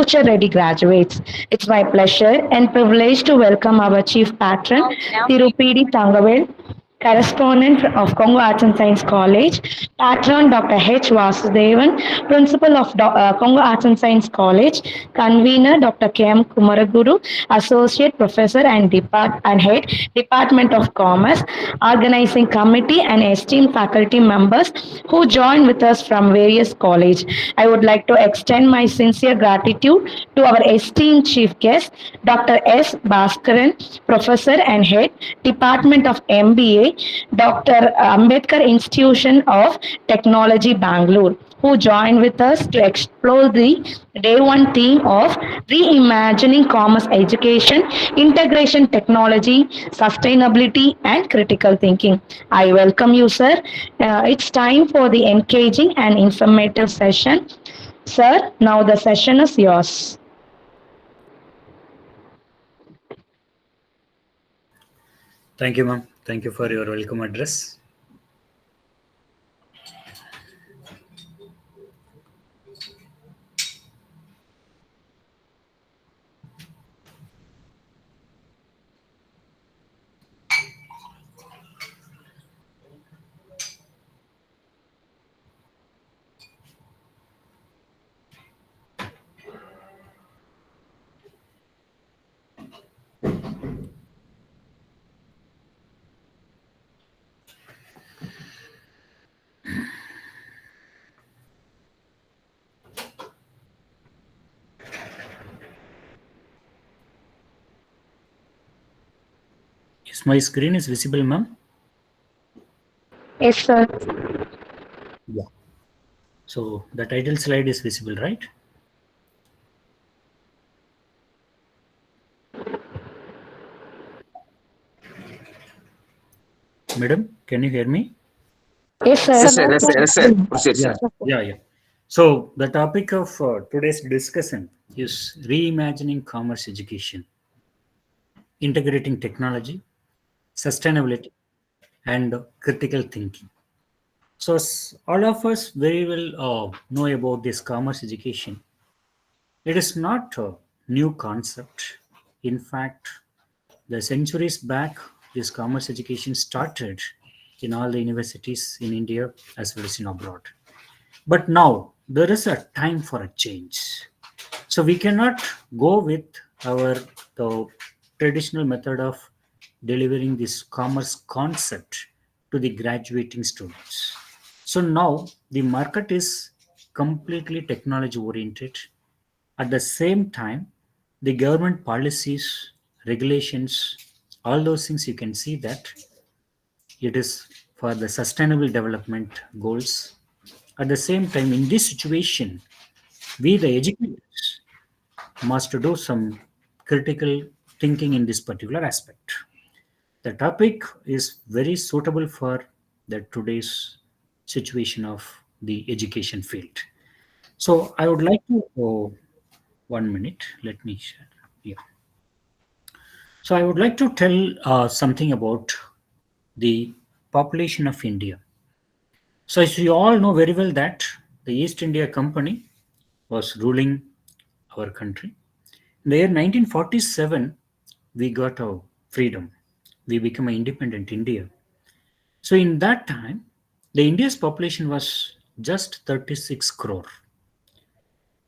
future ready graduates. It's my pleasure and privilege to welcome our chief patron, Tirupidi Tangavel, correspondent of Kongu Arts and Science College, patron Dr. H. Vasudevan, principal of Kongu Arts and Science College, convener Dr. K. M. Kumaraguru, associate professor and head Department of Commerce, organizing committee and esteemed faculty members who join with us from various colleges. I would like to extend my sincere gratitude to our esteemed chief guest, Dr. S. Baskaran, Professor and Head, Department of MBA, Dr. Ambedkar Institution of Technology, Bangalore, who join with us to explore the day one theme of reimagining commerce education, integration technology, sustainability, and critical thinking. I welcome you, sir. It's time for the engaging and informative session. Sir, now the session is yours. Thank you, ma'am. Thank you for your welcome address. Yes, my screen is visible, ma'am. Yes, sir. Yeah. So the title slide is visible, right? Madam, can you hear me? Yes, sir. Yes, sir. Yes, sir. Yes, sir. Proceed, Yeah, sir. yeah. So the topic of today's discussion is reimagining commerce education, integrating technology, sustainability, and critical thinking. So all of us very well know about this commerce education. It is not a new concept. In fact, the centuries back, this commerce education started in all the universities in India as well as in abroad. But now there is a time for a change. So we cannot go with our the traditional method of delivering this commerce concept to the graduating students. So now the market is completely technology oriented. At the same time, the government policies, regulations, all those things you can see that it is for the sustainable development goals. At the same time, in this situation, we the educators must do some critical thinking in this particular aspect. The topic is very suitable for the today's situation of the education field. So I would like to 1 minute. Let me share. Yeah. So I would like to tell something about the population of India. So as you all know very well that the East India Company was ruling our country. In the year 1947, we got our freedom. We became an independent India. So in that time, the India's population was just 36 crore.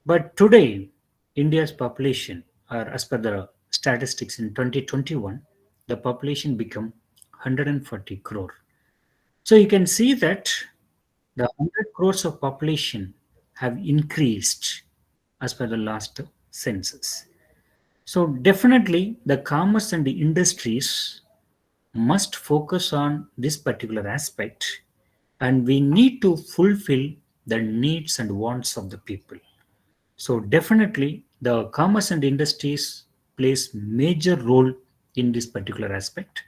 But today, India's population, or as per the statistics in 2021, the population become 140 crore. So you can see that the 100 crores of population have increased as per the last census. So definitely the commerce and the industries must focus on this particular aspect, and we need to fulfill the needs and wants of the people. So definitely the commerce and industries plays major role in this particular aspect.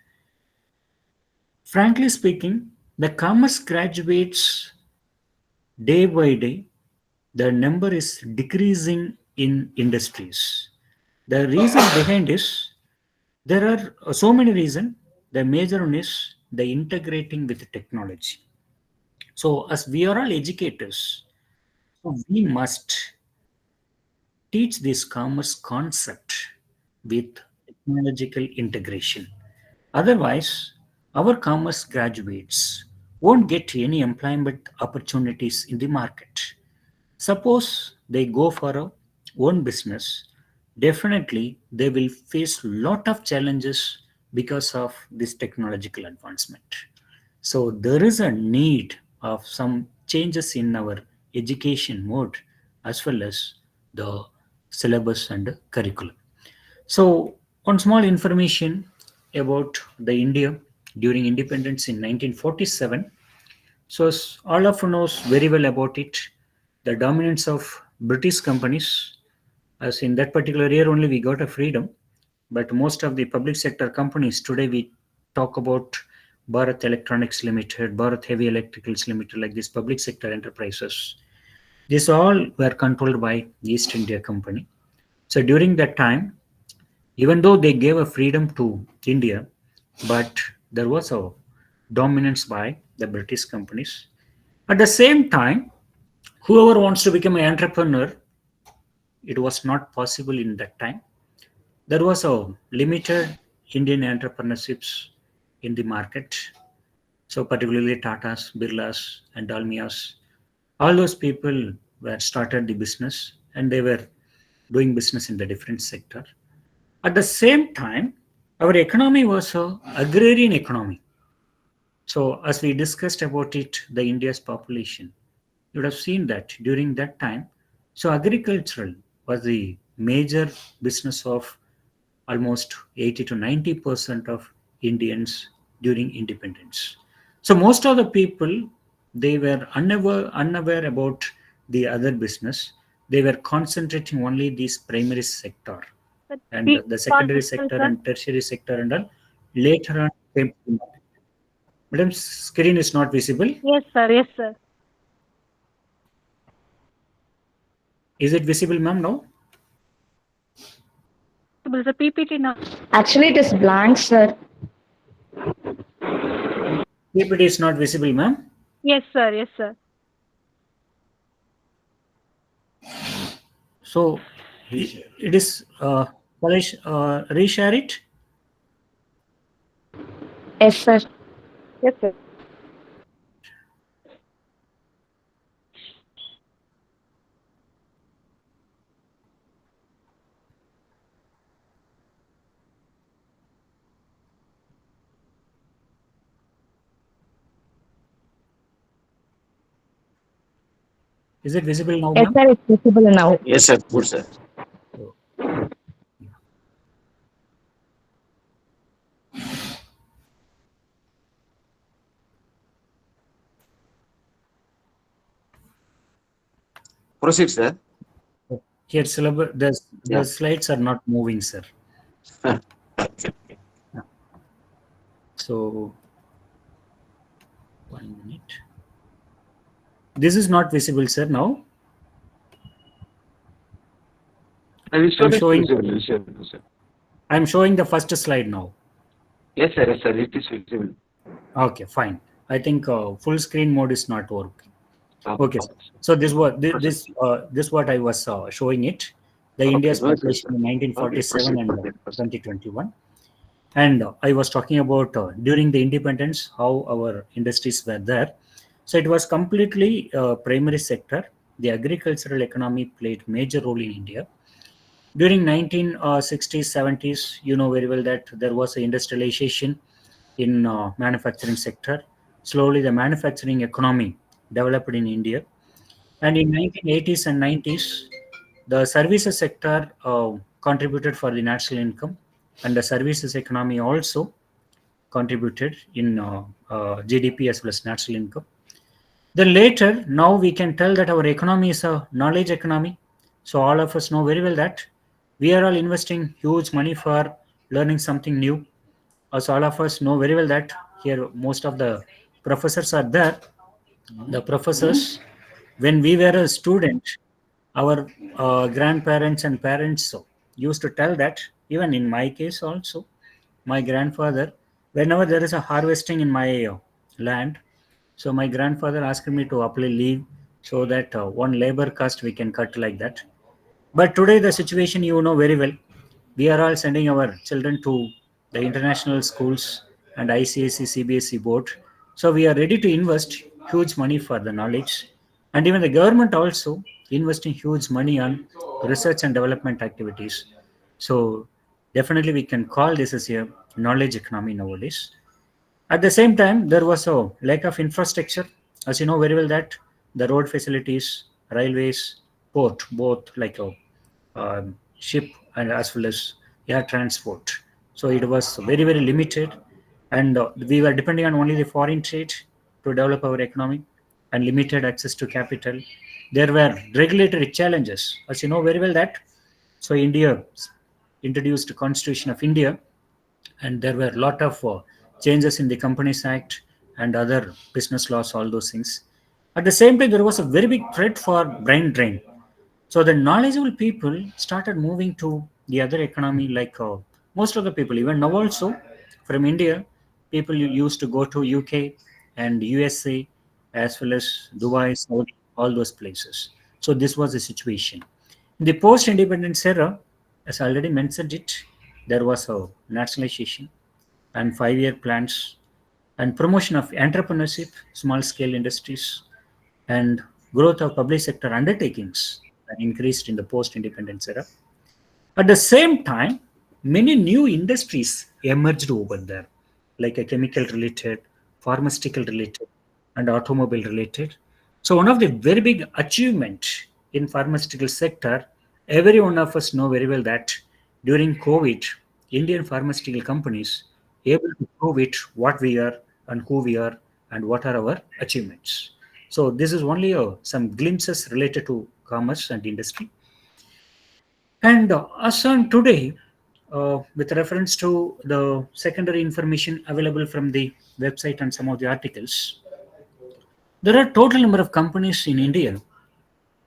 Frankly speaking, the commerce graduates day by day, the number is decreasing in industries. The reason behind is there are so many reasons. The major one is the integrating with technology. So as we are all educators, so we must teach this commerce concept with technological integration. Otherwise, our commerce graduates won't get any employment opportunities in the market. Suppose they go for a own business, definitely they will face lot of challenges because of this technological advancement. So there is a need of some changes in our education mode as well as the syllabus and curriculum. So one small information about the India during independence in 1947. So as all of you knows very well about it, the dominance of British companies, as in that particular year only we got a freedom, but most of the public sector companies today we talk about Bharat Electronics Limited, Bharat Heavy Electricals Limited, like these public sector enterprises. These all were controlled by East India Company. So during that time, even though they gave a freedom to India, but there was a dominance by the British companies. At the same time, whoever wants to become an entrepreneur, it was not possible in that time. There was a limited Indian entrepreneurships in the market. So particularly Tatas, Birlas, and Dalmias, all those people were started the business and they were doing business in the different sector. At the same time, our economy was a agrarian economy. So as we discussed about it, the India's population, you would have seen that during that time. So agricultural was the major business of almost 80 to 90% of Indians during independence. So most of the people they were unaware about the other business. They were concentrating only this primary sector But and speak the for secondary system, sector sir. and tertiary sector and all later on came to the market. Madam, screen is not visible. Yes, sir. Yes, sir. Is it visible, ma'am, now? Visible, sir. PPT now. Actually, it is blank, sir. PPT is not visible, ma'am. Yes, sir. Yes, sir. So it is, shall I reshare it? Yes, sir. Yes, sir. Is it visible now, Yes, ma'am? sir. It's visible now. Yes, sir. Good, sir. So, Proceed, sir. here syllabus, the Yeah. slides are not moving, sir. Okay. So 1 minute. This is not visible, sir. Now I'm showing. Visible, sir. I'm showing the first slide now. Yes, sir. Yes, sir. It is visible. Okay, fine. I think full screen mode is not working. Okay, sir. Okay. So this what I was showing it. The Okay, India's no issues, population sir. in 1947 Okay, and proceed. 2021. And I was talking about during the independence how our industries were there. So it was completely primary sector. The agricultural economy played major role in India. During 1960s, 70s, you know very well that there was a industrialization in manufacturing sector. Slowly, the manufacturing economy developed in India. And in 1980s and 90s, the services sector contributed for the national income, and the services economy also contributed in GDP as well as national income. Then later, now we can tell that our economy is a knowledge economy. So all of us know very well that we are all investing huge money for learning something new. Also, all of us know very well that here most of the professors are there. The professors, when we were a student, our grandparents and parents used to tell that, even in my case also, my grandfather, whenever there is a harvesting in my land, so my grandfather asked me to apply leave so that one labor cost we can cut like that. But today the situation you know very well. We are all sending our children to the international schools and ICSE, CBSE board. So we are ready to invest huge money for the knowledge, and even the government also investing huge money on research and development activities. So definitely we can call this as a knowledge economy nowadays. At the same time, there was a lack of infrastructure. As you know very well that the road facilities, railways, port, both like a ship and as well as air transport. So it was very, very limited. And we were depending on only the foreign trade to develop our economy and limited access to capital. There were regulatory challenges. As you know very well that. So India introduced Constitution of India, and there were a lot of changes in the Companies Act and other business laws, all those things. At the same time, there was a very big threat for brain drain. So the knowledgeable people started moving to the other economy, like most of the people, even now also from India, people used to go to UK and USA as well as Dubai, Saudi, all those places. So this was the situation. In the post-independence era, as I already mentioned it, there was a nationalization and 5-year plans and promotion of entrepreneurship, small-scale industries, and growth of public sector undertakings that increased in the post-independence era. At the same time, many new industries emerged over there, like a chemical related, pharmaceutical related, and automobile related. So one of the very big achievement in pharmaceutical sector, every one of us know very well that during COVID, Indian pharmaceutical companies able to prove it what we are and who we are and what are our achievements. So this is only some glimpses related to commerce and industry. And as on today, with reference to the secondary information available from the website and some of the articles, there are total number of companies in India,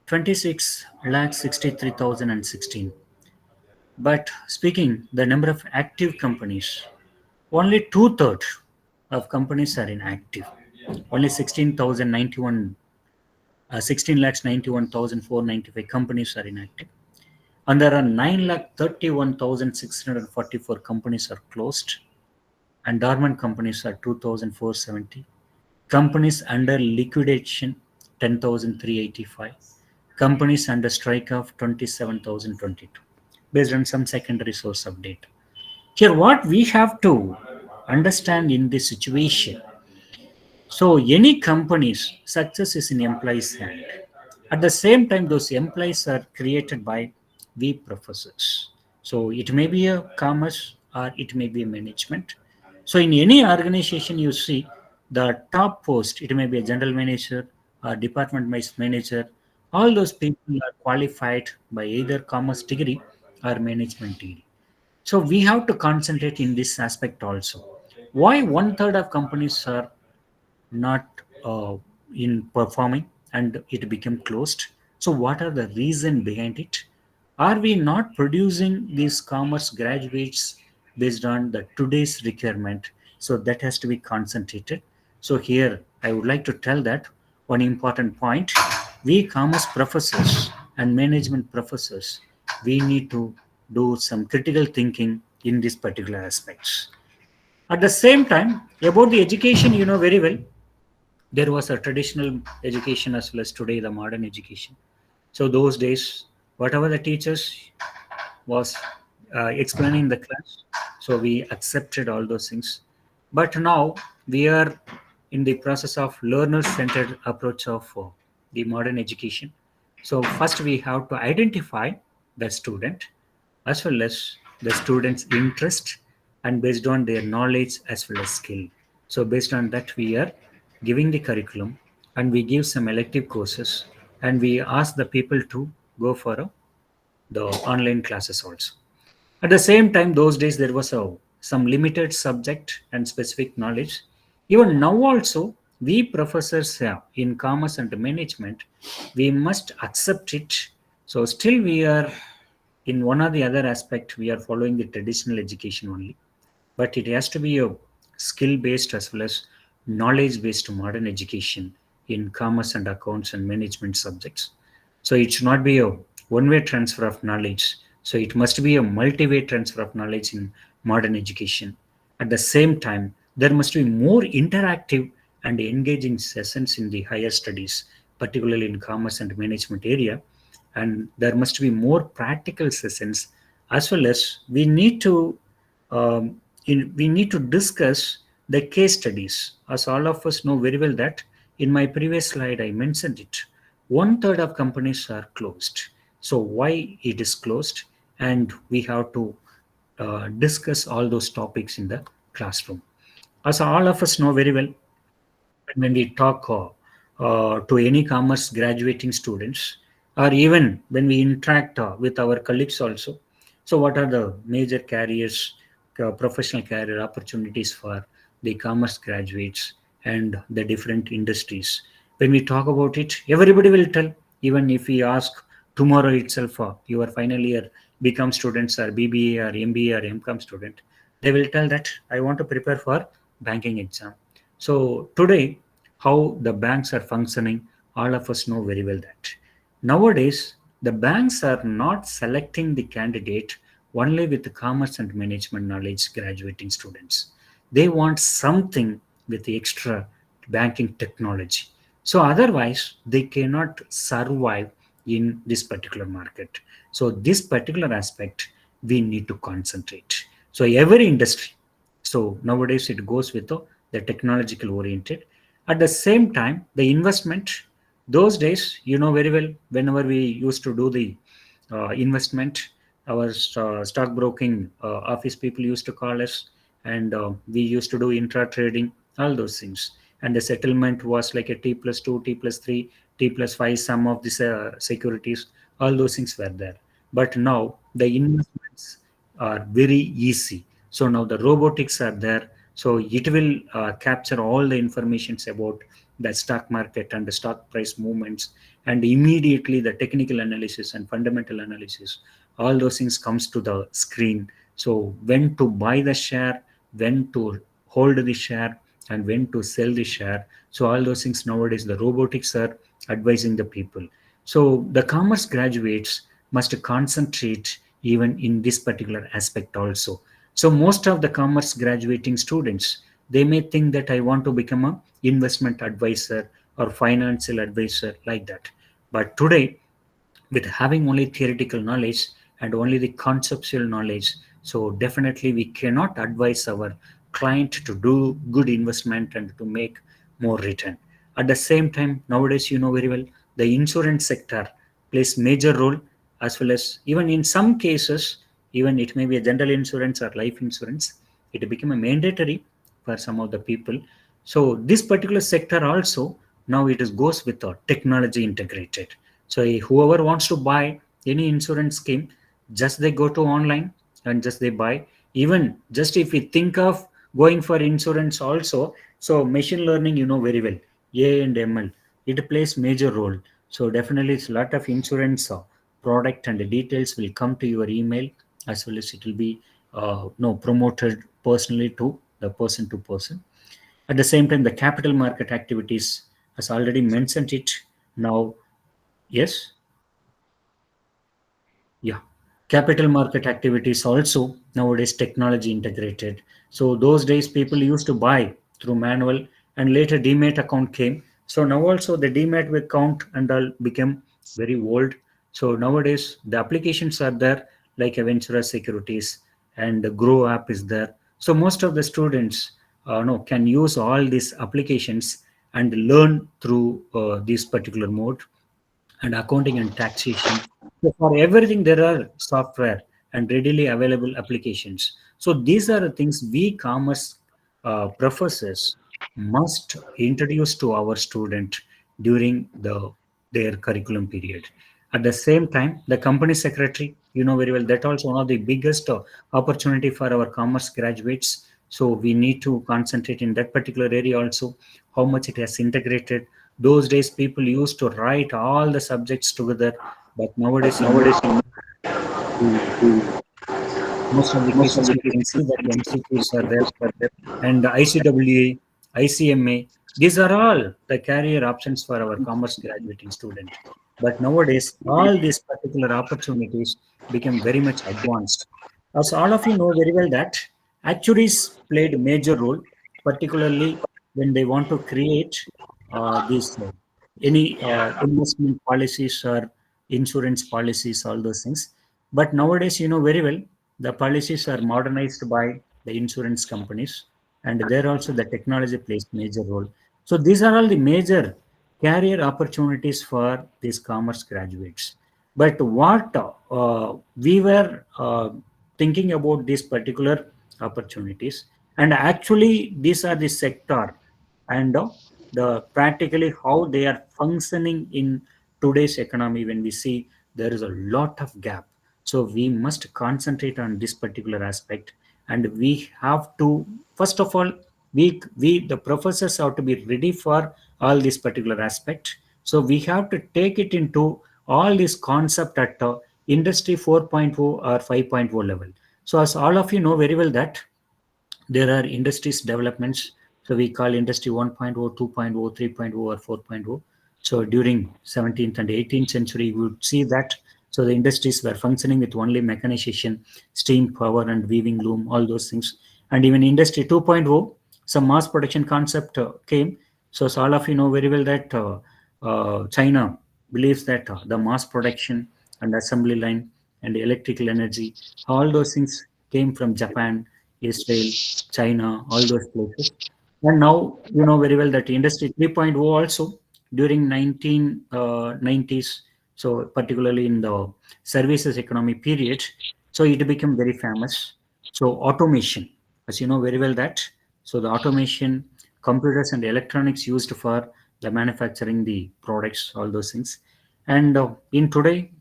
26 lakh 63,016. But speaking the number of active companies, only two-thirds of companies are inactive. Only 16,091, 16 lakhs 91,495 companies are inactive. And there are 9,31,644 companies are closed, and dormant companies are 2,470. Companies under liquidation 10,385. Companies under strike of 27,022, based on some secondary source of data. Here, what we have to understand in this situation, so any company's success is in employees' hand. At the same time, those employees are created by we professors. So it may be a commerce or it may be a management. So in any organization, you see the top post, it may be a general manager or department vice manager. All those people are qualified by either commerce degree or management degree. So we have to concentrate in this aspect also. Why one third of companies are not in performing and it became closed? So what are the reason behind it? Are we not producing these commerce graduates based on the today's requirement? So that has to be concentrated. So here I would like to tell that one important point, we commerce professors and management professors, we need to do some critical thinking in these particular aspects. At the same time, about the education, you know very well, there was a traditional education as well as today the modern education. So those days, whatever the teachers was explaining the class, so we accepted all those things. But now we are in the process of learner-centered approach of the modern education. So first we have to identify the student as well as the student's interest and based on their knowledge as well as skill. So based on that, we are giving the curriculum and we give some elective courses and we ask the people to go for the online classes also. At the same time, those days there was some limited subject and specific knowledge. Even now also, we professors in commerce and management, we must accept it. So still we are in one or the other aspect, we are following the traditional education only. But it has to be a skill-based as well as knowledge-based modern education in commerce and accounts and management subjects. So it should not be a one-way transfer of knowledge. So it must be a multi-way transfer of knowledge in modern education. At the same time, there must be more interactive and engaging sessions in the higher studies, particularly in commerce and management area. And there must be more practical sessions, as well as we need to discuss the case studies. As all of us know very well that in my previous slide I mentioned it, one third of companies are closed. So why it is closed? And we have to discuss all those topics in the classroom. As all of us know very well, when we talk to any commerce graduating students, or even when we interact with our colleagues also, so what are the major careers, professional career opportunities for the commerce graduates and the different industries? When we talk about it, everybody will tell. Even if we ask tomorrow itself, your final year become students or BBA or MBA or MCOM student, they will tell that I want to prepare for banking exam. So today, how the banks are functioning, all of us know very well that nowadays the banks are not selecting the candidate only with the commerce and management knowledge graduating students. They want something with the extra banking technology. So otherwise, they cannot survive in this particular market. So this particular aspect we need to concentrate. So every industry. So nowadays it goes with the technological oriented. At the same time, the investment, those days, you know very well, whenever we used to do the investment, our stockbroking office people used to call us, and we used to do intra trading, all those things. And the settlement was like a T plus 2, T plus 3, T plus 5, some of these securities, all those things were there. But now the investments are very easy. So now the robotics are there. So it will capture all the informations about the stock market and the stock price movements, and immediately the technical analysis and fundamental analysis, all those things comes to the screen. So when to buy the share, when to hold the share, and when to sell the share. So all those things nowadays the robotics are advising the people. So the commerce graduates must concentrate even in this particular aspect also. So most of the commerce graduating students, they may think that I want to become a investment advisor or financial advisor like that. But today, with having only theoretical knowledge and only the conceptual knowledge, so definitely we cannot advise our client to do good investment and to make more return. At the same time, nowadays you know very well the insurance sector plays major role, as well as even in some cases, even it may be a general insurance or life insurance, it became a mandatory for some of the people. So this particular sector also now it is goes with a technology integrated. So whoever wants to buy any insurance scheme, just they go to online and just they buy. Even just if we think of going for insurance also, so machine learning, you know very well, AI and ML, it plays major role. So definitely it's a lot of insurance product and the details will come to your email, as well as it will be no promoted personally to the person to person. At the same time, the capital market activities, as already mentioned it now. Yes. Yeah. Capital market activities also nowadays technology integrated. So those days people used to buy through manual, and later demat account came. So now also the demat account and all became very old. So nowadays the applications are there like Aventura Securities and the Grow app is there. So most of the students no, can use all these applications and learn through this particular mode, and accounting and taxation. So for everything, there are software and readily available applications. So these are the things we commerce professors must introduce to our student during their curriculum period. At the same time, the company secretary, you know very well, that also one of the biggest opportunity for our commerce graduates. So we need to concentrate in that particular area also, how much it has integrated. Those days people used to write all the subjects together, but nowadays in most of the cases we can see that MCQs are there, and the ICWA, ICMA, these are all the career options for our commerce graduating student. But nowadays, all these particular opportunities become very much advanced. As all of you know very well that actuaries played a major role, particularly when they want to create these any investment policies or insurance policies, all those things. But nowadays, you know very well, the policies are modernized by the insurance companies, and there also the technology plays major role. So these are all the major career opportunities for these commerce graduates. But what we were thinking about these particular opportunities, and actually these are the sector and the practically how they are functioning in today's economy. When we see there is a lot of gap, so we must concentrate on this particular aspect, and we have to first of all we the professors have to be ready for all this particular aspect. So we have to take it into all this concept at industry 4.0 or 5.0 level. So as all of you know very well that there are industries developments. So we call industry 1.0, 2.0, 3.0, or 4.0. So during 17th and 18th century, we would see that. So the industries were functioning with only mechanization, steam power, and weaving loom, all those things. And even industry 2.0, some mass production concept came. So as all of you know very well that China believes that the mass production and assembly line and electrical energy, all those things came from Japan, Israel, China, all those places. And now you know very well that Industry 3.0 also during 1990s, so particularly in the services economy period, so it became very famous. So automation, as you know very well that, so the automation, computers and electronics used for the manufacturing the products, all those things. And in today,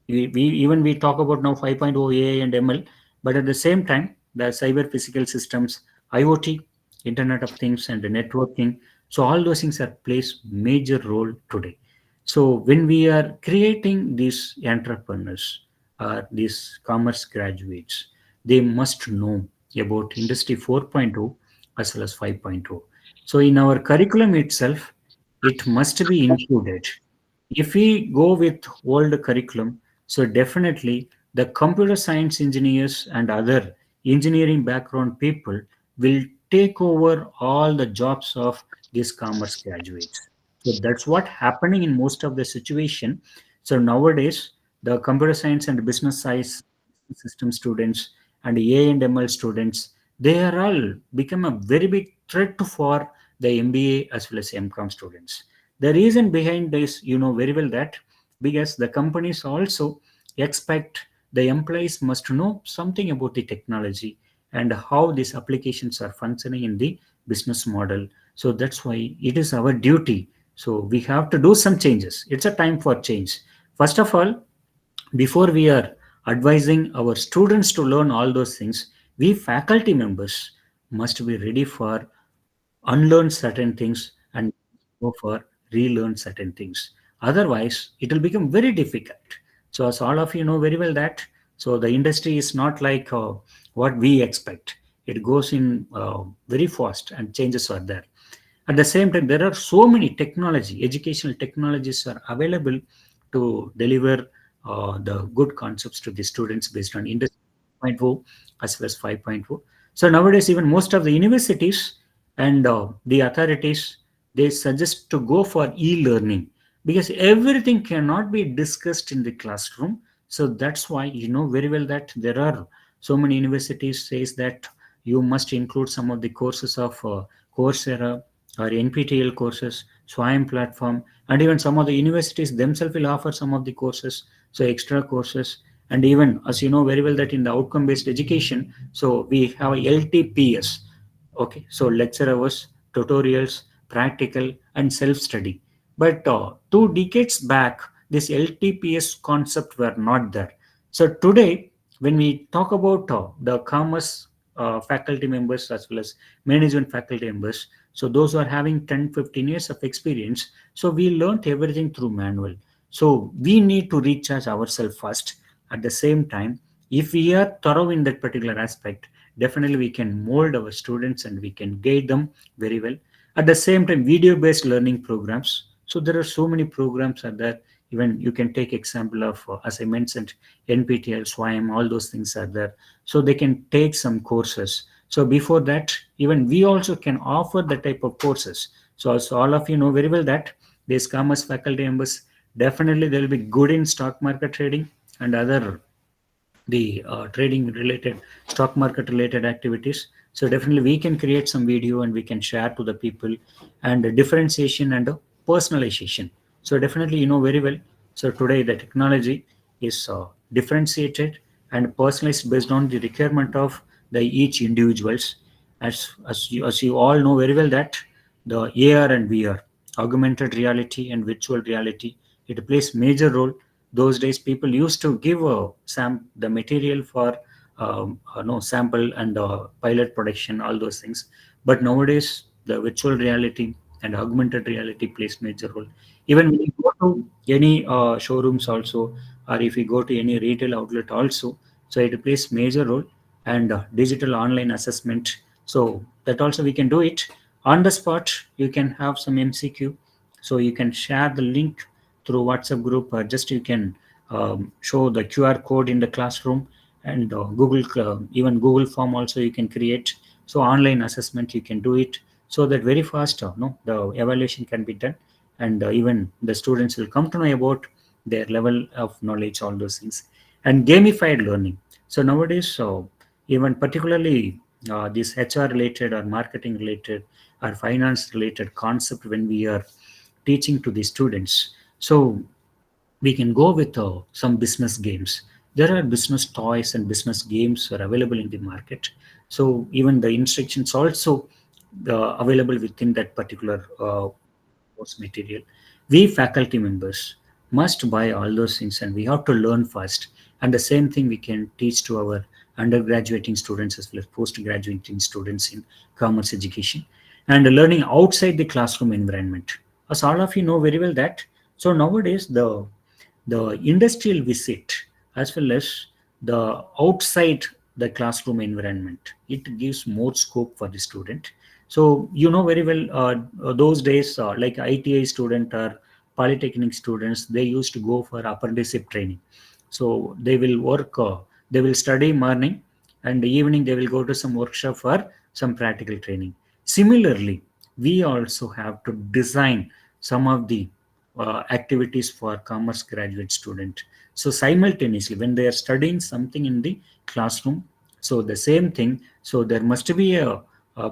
we talk about now 5.0 AI and ML, but at the same time, the cyber physical systems, IoT, Internet of Things, and the networking. So all those things are plays major role today. So when we are creating these entrepreneurs, these commerce graduates, they must know about Industry 4.0 as well as 5.0. So in our curriculum itself, it must be included. If we go with old curriculum, so definitely the computer science engineers and other engineering background people will take over all the jobs of these commerce graduates. So that's what happening in most of the situation. So nowadays, the computer science and business science system students and AI and ML students, they are all become a very big threat for the MBA as well as MCOM students. The reason behind this, you know very well that because the companies also expect the employees must know something about the technology and how these applications are functioning in the business model. So that's why it is our duty. So we have to do some changes. It's a time for change. First of all, before we are advising our students to learn all those things, we faculty members must be ready for unlearn certain things and go for relearn certain things. Otherwise, it will become very difficult. So, as all of you know very well that, so the industry is not like what we expect. It goes in very fast and changes are there. At the same time, there are so many technology, educational technologies are available to deliver the good concepts to the students based on industry 5.0 as well as 5.0. So nowadays, even most of the universities and the authorities, they suggest to go for e-learning because everything cannot be discussed in the classroom. So that's why you know very well that there are so many universities says that you must include some of the courses of Coursera or NPTEL courses, Swayam platform, and even some of the universities themselves will offer some of the courses, so extra courses. And even as you know very well that in the outcome based education, so we have a LTPS. Okay, so lecture hours, tutorials, practical, and self study. But 2 decades back, this LTPS concept were not there. So today, when we talk about the commerce faculty members as well as management faculty members, so those who are having 10, 15 years of experience, so we learned everything through manual. So we need to recharge ourselves first. At the same time, if we are thorough in that particular aspect, definitely we can mold our students and we can guide them very well. At the same time, video based learning programs, so there are so many programs are there Even you can take example of, as I mentioned, NPTEL, SWAYAM, all those things are there. So they can take some courses. So before that, even we also can offer the type of courses. So as all of you know very well that these commerce faculty members, definitely they will be good in stock market trading and other the trading related, stock market related activities. So definitely we can create some video and we can share to the people, and differentiation and personalization. So definitely you know very well. So today the technology is differentiated and personalized based on the requirement of the each individuals. As you all know very well that the AR and VR, augmented reality and virtual reality, it plays major role. Those days people used to give the material for no sample and pilot production, all those things. But nowadays the virtual reality and augmented reality plays major role. Even when you go to any showrooms also, or if you go to any retail outlet also, so it plays major role. And digital online assessment, so that also we can do it on the spot. You can have some MCQ, so you can share the link through WhatsApp group, or just you can show the QR code in the classroom, and even Google form also you can create. So online assessment you can do it, so that very fast no the evaluation can be done, and even the students will come to know about their level of knowledge, all those things. And gamified learning. So nowadays, so even particularly this HR related or marketing related or finance related concept, when we are teaching to the students, so we can go with some business games. There are business toys and business games are available in the market. So even the instructions also available within that particular course material. We faculty members must buy all those things, and we have to learn fast. And the same thing we can teach to our undergraduating students as well as post-graduating students in commerce education, and learning outside the classroom environment. As all of you know very well that, so nowadays the industrial visit as well as the outside the classroom environment, it gives more scope for the student. So you know very well, those days, like ITI student or polytechnic students, they used to go for apprenticeship training. So they will work, they will study morning, and evening they will go to some workshop for some practical training. Similarly, we also have to design some of the activities for commerce graduate student. So simultaneously, when they are studying something in the classroom, so the same thing, so there must be a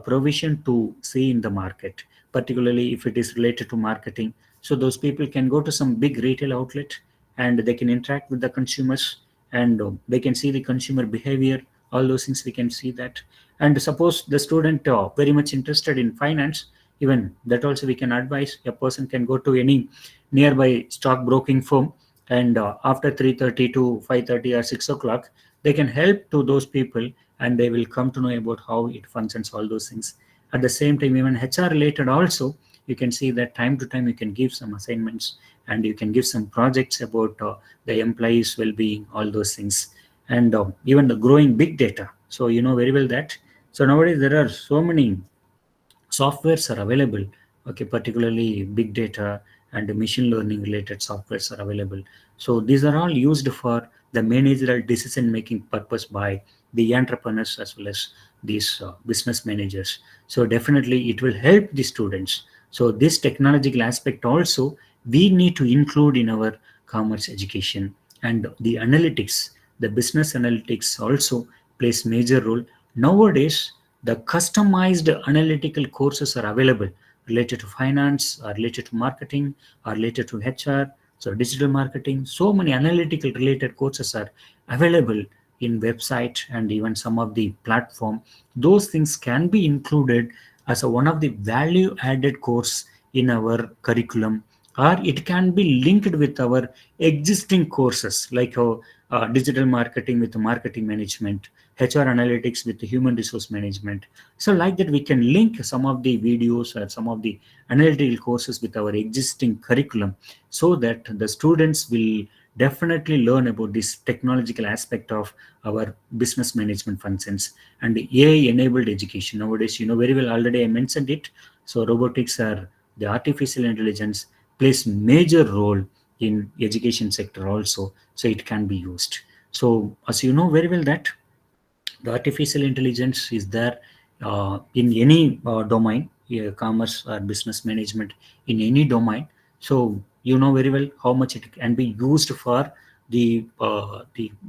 provision to see in the market, particularly if it is related to marketing. So those people can go to some big retail outlet, and they can interact with the consumers, and they can see the consumer behavior, all those things we can see that. And suppose the student very much interested in finance, even that also we can advise. A person can go to any nearby stock broking firm, and after 3:30 to 5:30 or 6 o'clock, they can help to those people, and they will come to know about how it functions, all those things. At the same time, even HR related also, you can see that time to time you can give some assignments, and you can give some projects about the employees well-being, all those things. And even the growing big data, so you know very well that, so nowadays there are so many softwares are available. Okay, particularly big data and machine learning related softwares are available. So these are all used for the managerial decision making purpose by the entrepreneurs as well as these business managers. So definitely it will help the students. So this technological aspect also we need to include in our commerce education. And the analytics, the business analytics also plays major role. Nowadays the customized analytical courses are available related to finance, or related to marketing, or related to HR, so digital marketing. So many analytical related courses are available in website and even some of the platform. Those things can be included as one of the value added course in our curriculum, or it can be linked with our existing courses like digital marketing with marketing management, HR analytics with human resource management. So like that, we can link some of the videos or some of the analytical courses with our existing curriculum, so that the students will definitely learn about this technological aspect of our business management functions and AI enabled education. Nowadays, you know very well, already I mentioned it. So robotics, or the artificial intelligence, plays major role in education sector also, so it can be used. So as you know very well that the artificial intelligence is there in any domain, commerce or business management, in any domain. So you know very well how much it can be used for the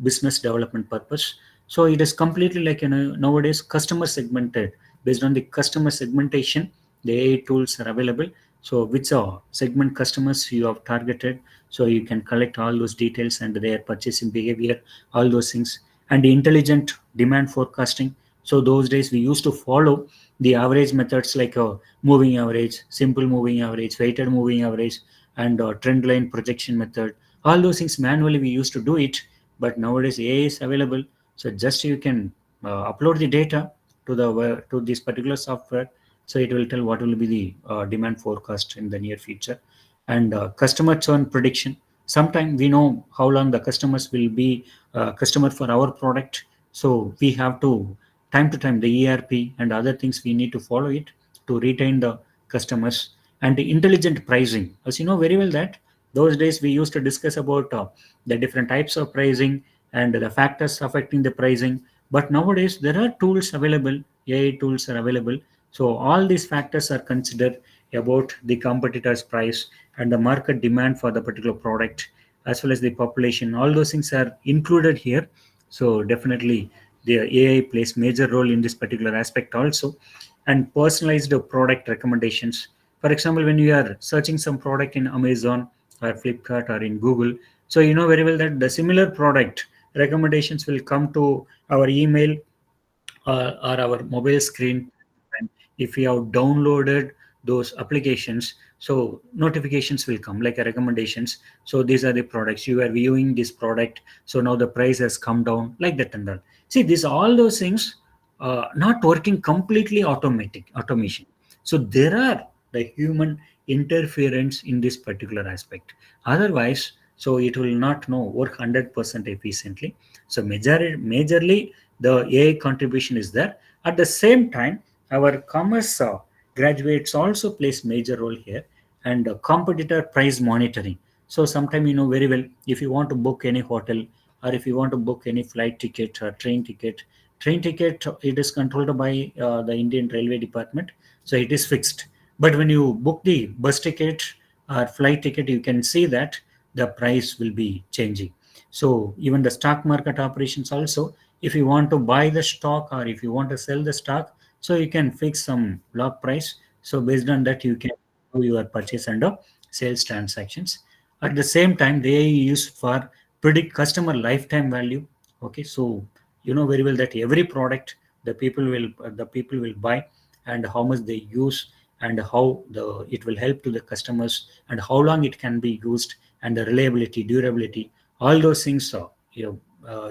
business development purpose. So it is completely like, nowadays customer segmented. Based on the customer segmentation, the AI tools are available. So which are segment customers you have targeted, so you can collect all those details and their purchasing behavior, all those things. And the intelligent demand forecasting. So those days we used to follow the average methods like moving average, simple moving average, weighted moving average, and trend line projection method. All those things manually we used to do it, but nowadays AI is available. So just you can upload the data to to this particular software. So it will tell what will be the demand forecast in the near future. And customer churn prediction. Sometime we know how long the customers will be customer for our product. So we have to time the ERP and other things we need to follow it to retain the customers. And the intelligent pricing, as you know very well that those days we used to discuss about the different types of pricing and the factors affecting the pricing. But nowadays there are tools available, AI tools are available. So all these factors are considered about the competitor's price and the market demand for the particular product, as well as the population. All those things are included here. So definitely the AI plays major role in this particular aspect also. And personalized product recommendations. For example, when you are searching some product in Amazon or Flipkart or in Google, so you know very well that the similar product recommendations will come to our email or our mobile screen. And if we have downloaded those applications, so notifications will come like a recommendations. So these are the products you are viewing, this product, so now the price has come down, like that and all. See, these all those things not working completely automation. So there are the human interference in this particular aspect. Otherwise, so it will not know work 100% efficiently. So majorly the AI contribution is there. At the same time, our commerce graduates also plays major role here. And competitor price monitoring. So sometime you know very well, if you want to book any hotel, or if you want to book any flight ticket or train ticket, it is controlled by the Indian Railway Department, so it is fixed. But when you book the bus ticket or flight ticket, you can see that the price will be changing. So even the stock market operations also, if you want to buy the stock or if you want to sell the stock, so you can fix some block price. So based on that, you can do your purchase and sales transactions. At the same time, they use for predict customer lifetime value. Okay, so you know very well that every product the people will buy, and how much they use, and how it will help to the customers, and how long it can be used, and the reliability, durability, all those things are,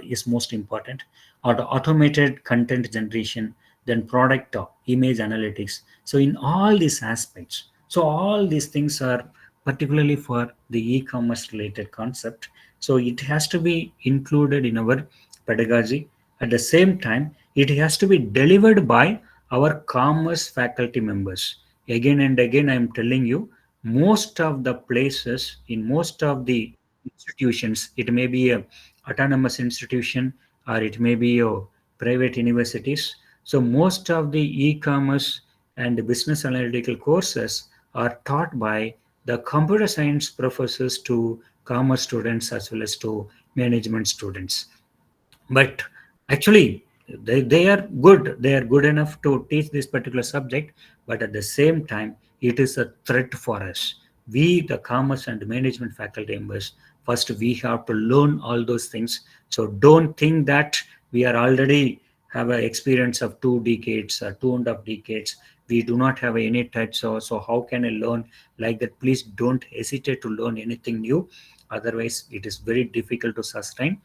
is most important. Or the automated content generation, then product image analytics. So in all these aspects, so all these things are particularly for the e-commerce related concept. So it has to be included in our pedagogy. At the same time, it has to be delivered by our commerce faculty members. Again and again, I am telling you, most of the places, in most of the institutions, it may be a autonomous institution or it may be a private universities. So most of the e-commerce and business analytical courses are taught by the computer science professors to commerce students as well as to management students. But actually they are good enough to teach this particular subject. But at the same time, it is a threat for us. We, the commerce and management faculty members, first we have to learn all those things. So don't think that we are already have an experience of 2 decades or 2.5 decades. We do not have any touch. So how can I learn like that? Please don't hesitate to learn anything new. Otherwise it is very difficult to sustain.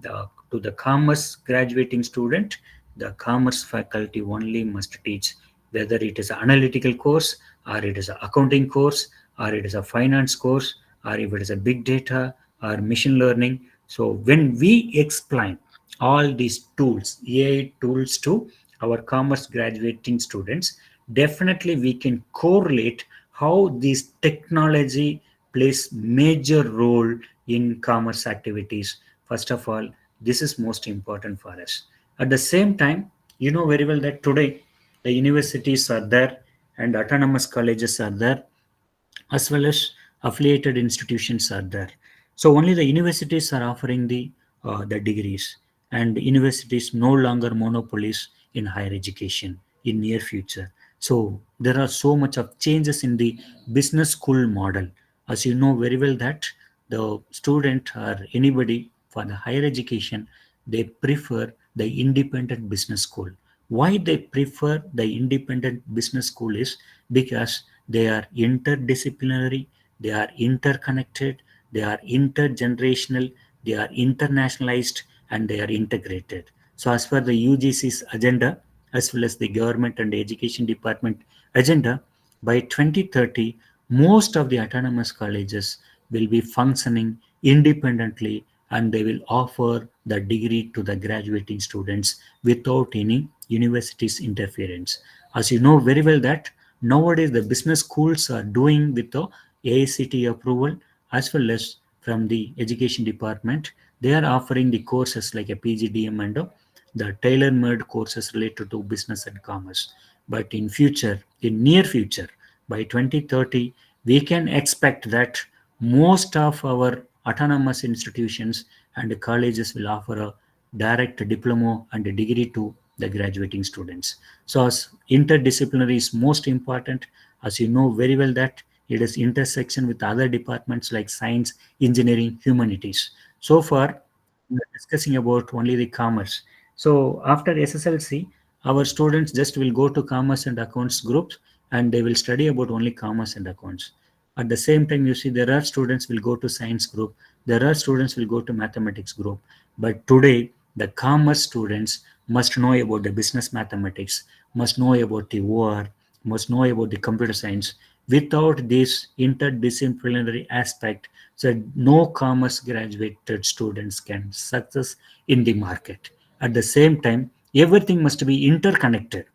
To the commerce graduating student, the commerce faculty only must teach, whether it is an analytical course, or it is an accounting course, or it is a finance course, or if it is a big data or machine learning. So when we explain all these tools, AI tools, to our commerce graduating students, definitely we can correlate how this technology plays major role in commerce activities. First of all, this is most important for us. At the same time, you know very well that today the universities are there and autonomous colleges are there, as well as affiliated institutions are there. So only the universities are offering the degrees, and universities no longer monopolies in higher education in near future. So there are so much of changes in the business school model. As you know very well that the student or anybody for the higher education, they prefer the independent business school. Why they prefer the independent business school is because they are interdisciplinary, they are interconnected, they are intergenerational, they are internationalized, and they are integrated. So as per the UGC's agenda, as well as the government and the education department agenda, by 2030, most of the autonomous colleges will be functioning independently, and they will offer the degree to the graduating students without any university's interference. As you know very well that nowadays the business schools are doing with the AICTE approval, as well as from the education department. They are offering the courses like a PGDM and the tailor-made courses related to business and commerce. But in future, in near future, by 2030, we can expect that most of our autonomous institutions and colleges will offer a direct diploma and a degree to the graduating students. So as interdisciplinary is most important, as you know very well that it is intersection with other departments like science, engineering, humanities. So far, we are discussing about only the commerce. So after SSLC, our students just will go to commerce and accounts groups, and they will study about only commerce and accounts. At the same time, you see there are students will go to science group, there are students will go to mathematics group. But today, the commerce students must know about the business mathematics, must know about the OR, must know about the computer science. Without this interdisciplinary aspect, so no commerce graduated students can success in the market. At the same time, everything must be interconnected.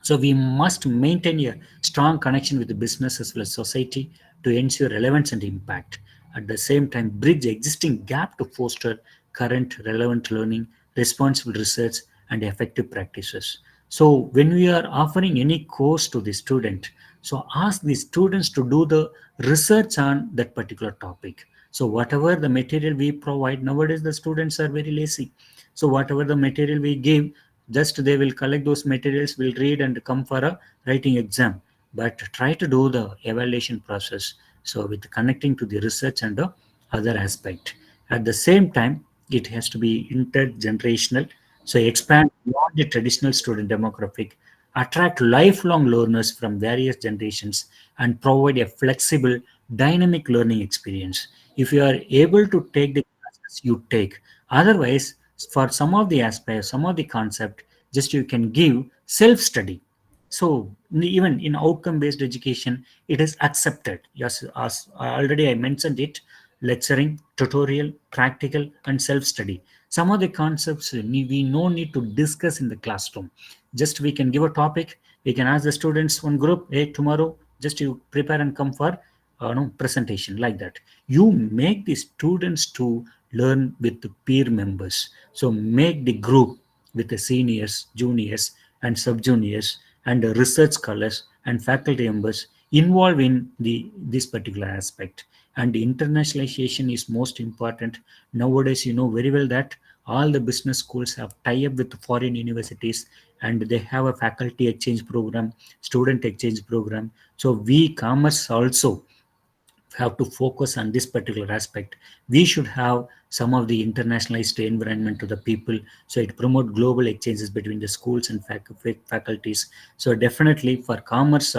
So we must maintain a strong connection with the business as well as society to ensure relevance and impact. At the same time, bridge existing gap to foster current relevant learning, responsible research, and effective practices. So when we are offering any course to the student, so ask the students to do the research on that particular topic. So whatever the material we provide, nowadays the students are very lazy. So whatever the material we give, just they will collect those materials, will read and come for a writing exam. But try to do the evaluation process. So with connecting to the research and the other aspect. At the same time, it has to be intergenerational. So expand beyond the traditional student demographic, attract lifelong learners from various generations, and provide a flexible, dynamic learning experience. If you are able to take the classes, you take. Otherwise, for some of the aspects, some of the concept, just you can give self-study. So even in outcome-based education, it is accepted. Yes, as already I mentioned it, lecturing, tutorial, practical, and self-study. Some of the concepts we no need to discuss in the classroom. Just we can give a topic, we can ask the students one group, hey, tomorrow, just you prepare and come for no, presentation like that. You make the students to learn with the peer members. So make the group with the seniors, juniors, and sub-juniors, and the research scholars and faculty members involved in this particular aspect. And the internationalization is most important. Nowadays, you know very well that all the business schools have tie-up with foreign universities, and they have a faculty exchange program, student exchange program. So we commerce also have to focus on this particular aspect. We should have some of the internationalized environment to the people, so it promote global exchanges between the schools and faculties. So definitely for commerce,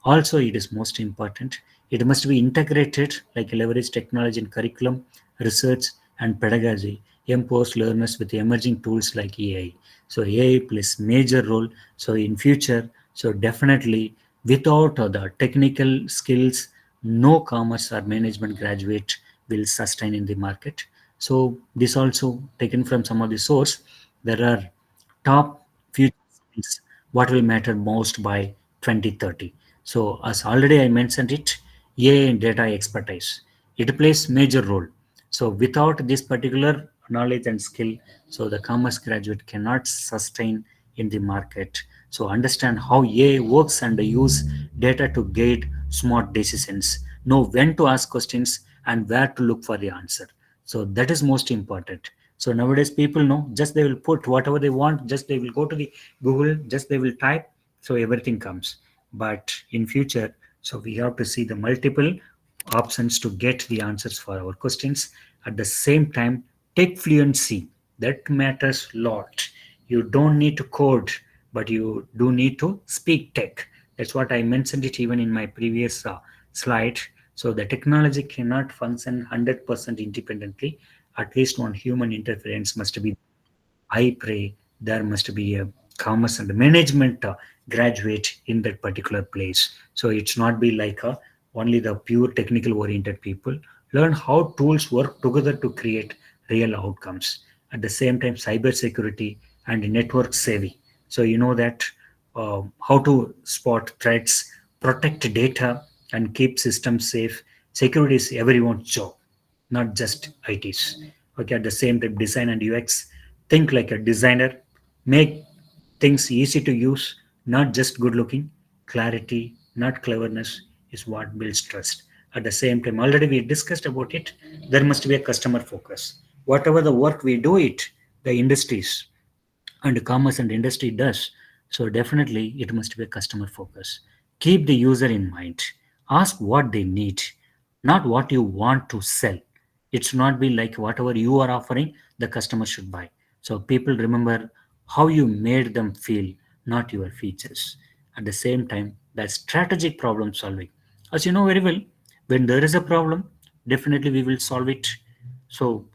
also it is most important. It must be integrated, like leverage technology in curriculum, research, and pedagogy, empowers learners with emerging tools like AI. So AI plays major role. So in future, so definitely without the technical skills, no commerce or management graduate will sustain in the market. So this also taken from some of the source. There are top few things what will matter most by 2030. So as already I mentioned it, AI and data expertise. It plays major role. So without this particular knowledge and skill, so the commerce graduate cannot sustain in the market. So understand how AI works and use data to guide smart decisions. Know when to ask questions and where to look for the answer. So that is most important. So nowadays people know just they will put whatever they want, just they will go to the Google, just they will type, so everything comes. But in future, so we have to see the multiple options to get the answers for our questions. At the same time, tech fluency, that matters a lot. You don't need to code, but you do need to speak tech. That's what I mentioned it even in my previous slide. So the technology cannot function 100% independently. At least one human interference must be. I pray there must be a commerce and management graduate in that particular place. So it's not be like only the pure technical oriented people. Learn how tools work together to create real outcomes. At the same time, cyber security and network savvy. So you know that how to spot threats, protect data, and keep systems safe. Security is everyone's job, not just ITs. Okay, at the same time, design and UX, think like a designer, make things easy to use, not just good looking. Clarity, not cleverness, is what builds trust. At the same time, already we discussed about it, there must be a customer focus. Whatever the work we do it, the industries and commerce and industry does. So definitely it must be a customer focus. Keep the user in mind. Ask what they need, not what you want to sell. It's not be like whatever you are offering, the customer should buy. So people remember how you made them feel, not your features. At the same time, that's strategic problem solving. As you know very well, when there is a problem, definitely we will solve it. So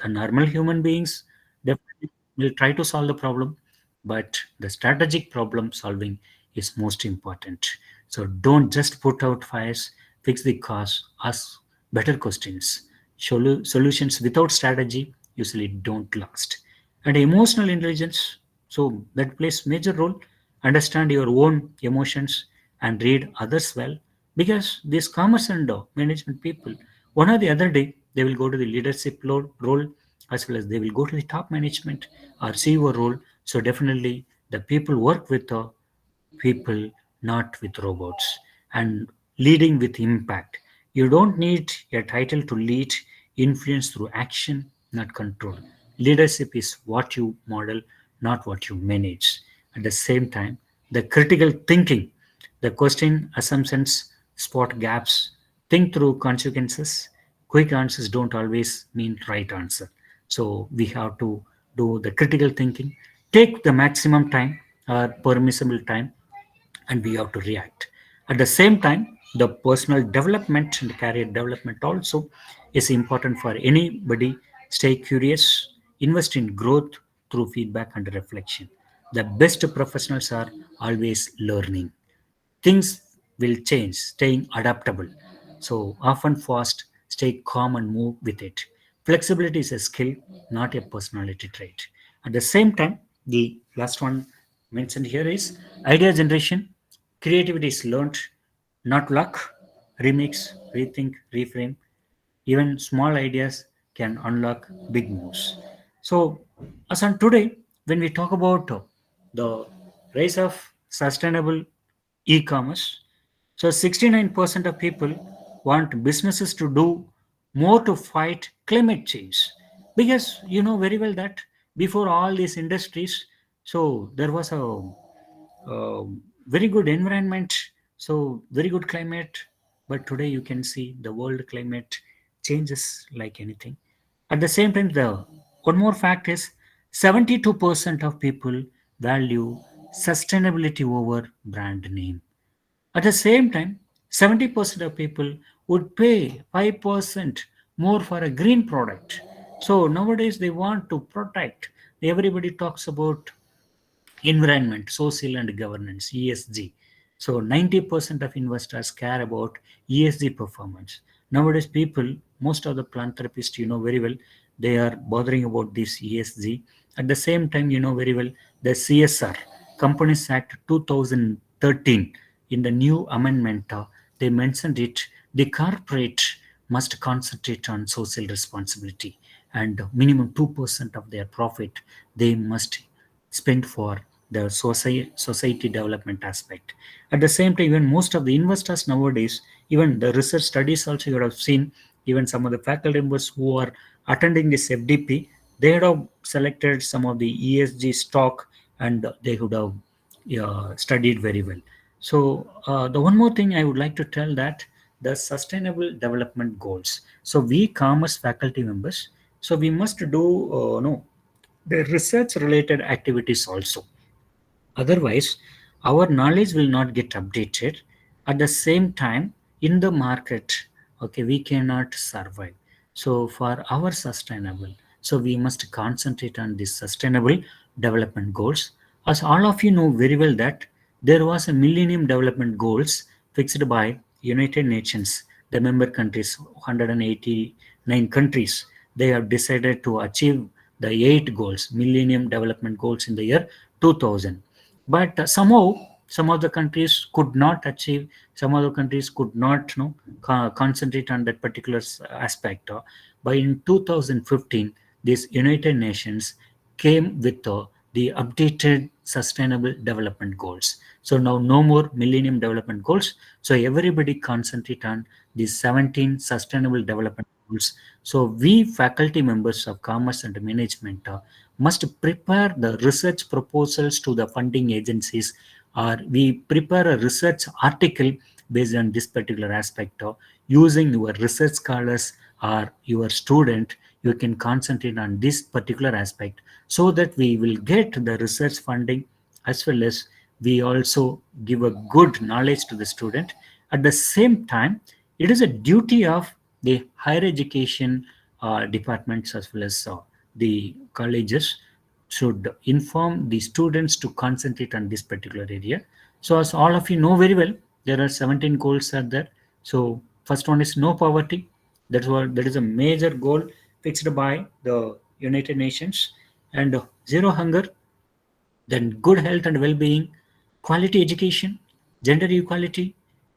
the normal human beings definitely will try to solve the problem, but the strategic problem solving is most important. So don't just put out fires, fix the cause, ask better questions. Solutions without strategy usually don't last. And emotional intelligence, so that plays major role. Understand your own emotions and read others well, because these commerce and management people, one or the other day they will go to the leadership role, as well as they will go to the top management or CEO role. So definitely the people work with people, not with robots, and leading with impact. You don't need a title to lead. Influence through action, not control. Leadership is what you model, not what you manage. At the same time, the critical thinking, the question assumptions, spot gaps, think through consequences. Quick answers don't always mean right answer. So we have to do the critical thinking, take the maximum time or permissible time, and we have to react. At the same time, the personal development and career development also is important for anybody. Stay curious, invest in growth through feedback and reflection. The best professionals are always learning. Things will change, staying adaptable. So often fast, stay calm and move with it. Flexibility is a skill, not a personality trait. At the same time, the last one mentioned here is idea generation. Creativity is learned, not luck. Remix, rethink, reframe. Even small ideas can unlock big moves. So, as on today, when we talk about the rise of sustainable e-commerce, so 69% of people want businesses to do more to fight climate change, because you know very well that before all these industries, so there was a very good environment, so very good climate. But today you can see the world climate changes like anything. At the same time, the one more fact is 72% of people value sustainability over brand name. At the same time, 70% of people would pay 5% more for a green product. So nowadays they want to protect. Everybody talks about environment, social and governance, ESG. So 90% of investors care about ESG performance. Nowadays, people, most of the plant therapists, you know very well, they are bothering about this ESG. At the same time, you know very well, the CSR, Companies Act 2013, in the new amendment, they mentioned it The corporate must concentrate on social responsibility, and minimum 2% of their profit they must spend for the society development aspect. At the same time, even most of the investors nowadays, even the research studies also, you would have seen, even some of the faculty members who are attending this FDP, they would have selected some of the ESG stock, and they would have studied very well. So the one more thing I would like to tell, that the sustainable development goals. So we commerce faculty members, so we must do no the research related activities also. Otherwise, our knowledge will not get updated. At the same time, in the market, okay, we cannot survive. So for our sustainable, so we must concentrate on these sustainable development goals. As all of you know very well that there was a Millennium Development Goals fixed by United Nations, the member countries, 189 countries. They have decided to achieve the 8 goals, Millennium Development Goals, in the year 2000. But somehow some of the countries could not achieve, some of the countries could not concentrate on that particular aspect. By in 2015, these United Nations came with the updated sustainable development goals. So now no more Millennium Development Goals, so everybody concentrate on these 17 sustainable development goals. So we faculty members of commerce and management must prepare the research proposals to the funding agencies, or we prepare a research article based on this particular aspect. Using your research scholars or your student, you can concentrate on this particular aspect, so that we will get the research funding, as well as we also give a good knowledge to the student. At the same time, it is a duty of the higher education departments, as well as the colleges, should inform the students to concentrate on this particular area. So as all of you know very well, there are 17 goals are there. So first one is no poverty. That is a major goal fixed by the United Nations. And zero hunger, then good health and well-being, quality education, gender equality,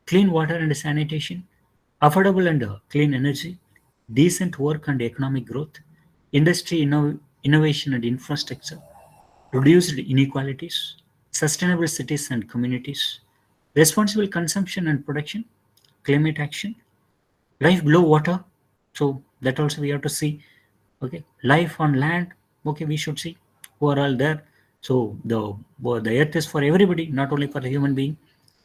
clean water and sanitation, affordable and clean energy, decent work and economic growth, industry innovation and infrastructure, reduced inequalities, sustainable cities and communities, responsible consumption and production, climate action, life below water. So that also we have to see. Okay, life on land. Okay, we should see who are all there. So the earth is for everybody, not only for the human being.